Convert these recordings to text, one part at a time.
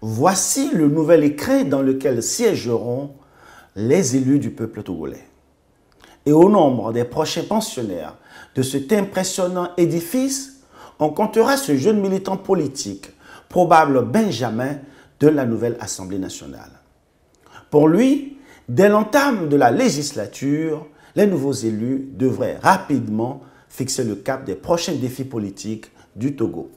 Voici le nouvel écrin dans lequel siégeront les élus du peuple togolais. Et au nombre des prochains pensionnaires de cet impressionnant édifice, on comptera ce jeune militant politique, probable Benjamin de la nouvelle Assemblée nationale. Pour lui, dès l'entame de la législature, les nouveaux élus devraient rapidement fixer le cap des prochains défis politiques du Togo.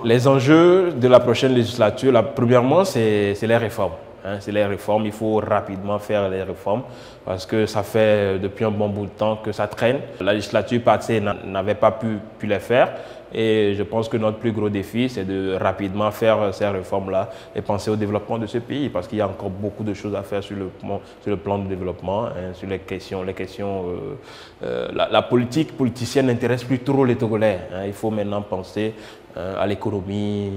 Les enjeux de la prochaine législature, premièrement, c'est les réformes. C'est les réformes, il faut rapidement faire les réformes parce que ça fait depuis un bon bout de temps que ça traîne. La législature passée n'avait pas pu les faire et je pense que notre plus gros défi, c'est de rapidement faire ces réformes-là et penser au développement de ce pays parce qu'il y a encore beaucoup de choses à faire sur le plan de développement, sur les questions. La politique politicienne n'intéresse plus trop les Togolais. Il faut maintenant penser à l'économie,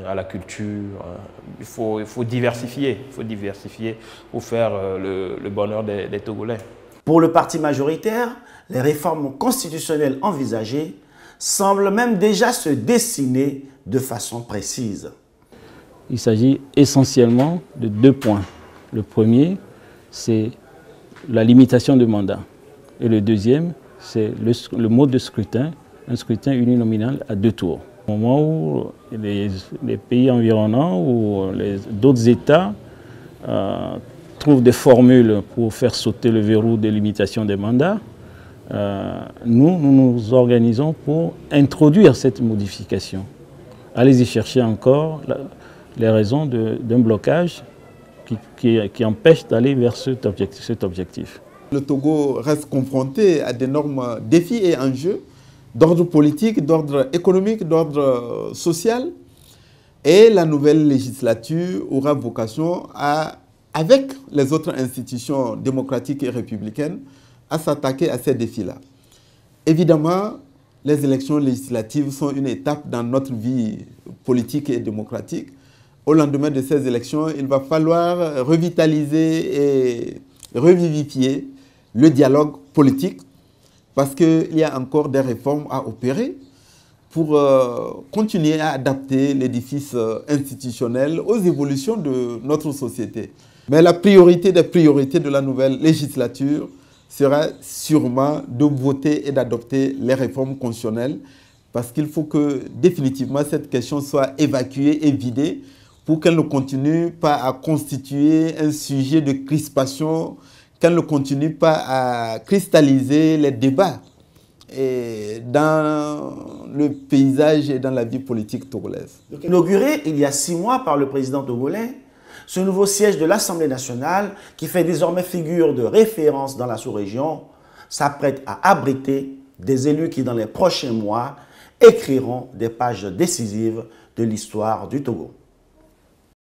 à la culture. Il faut diversifier. Pour faire le bonheur des Togolais. Pour le parti majoritaire, les réformes constitutionnelles envisagées semblent même déjà se dessiner de façon précise. Il s'agit essentiellement de 2 points. Le premier, c'est la limitation de mandat. Et le deuxième, c'est le mode de scrutin, un scrutin uninominal à 2 tours. Au moment où les pays environnants ou d'autres États trouvent des formules pour faire sauter le verrou de limitation des mandats, nous nous organisons pour introduire cette modification. Allez-y chercher encore les raisons d'un blocage qui empêche d'aller vers cet objectif. Le Togo reste confronté à d'énormes défis et enjeux d'ordre politique, d'ordre économique, d'ordre social. Et la nouvelle législature aura vocation avec les autres institutions démocratiques et républicaines, à s'attaquer à ces défis-là. Évidemment, les élections législatives sont une étape dans notre vie politique et démocratique. Au lendemain de ces élections, il va falloir revitaliser et revivifier le dialogue politique parce qu'il y a encore des réformes à opérer pour continuer à adapter l'édifice institutionnel aux évolutions de notre société. Mais la priorité des priorités de la nouvelle législature sera sûrement de voter et d'adopter les réformes constitutionnelles parce qu'il faut que définitivement cette question soit évacuée et vidée pour qu'elle ne continue pas à constituer un sujet de crispation, qu'elle ne continue pas à cristalliser les débats dans le paysage et dans la vie politique togolaise. Inauguré il y a 6 mois par le président togolais, ce nouveau siège de l'Assemblée nationale, qui fait désormais figure de référence dans la sous-région, s'apprête à abriter des élus qui, dans les prochains mois, écriront des pages décisives de l'histoire du Togo.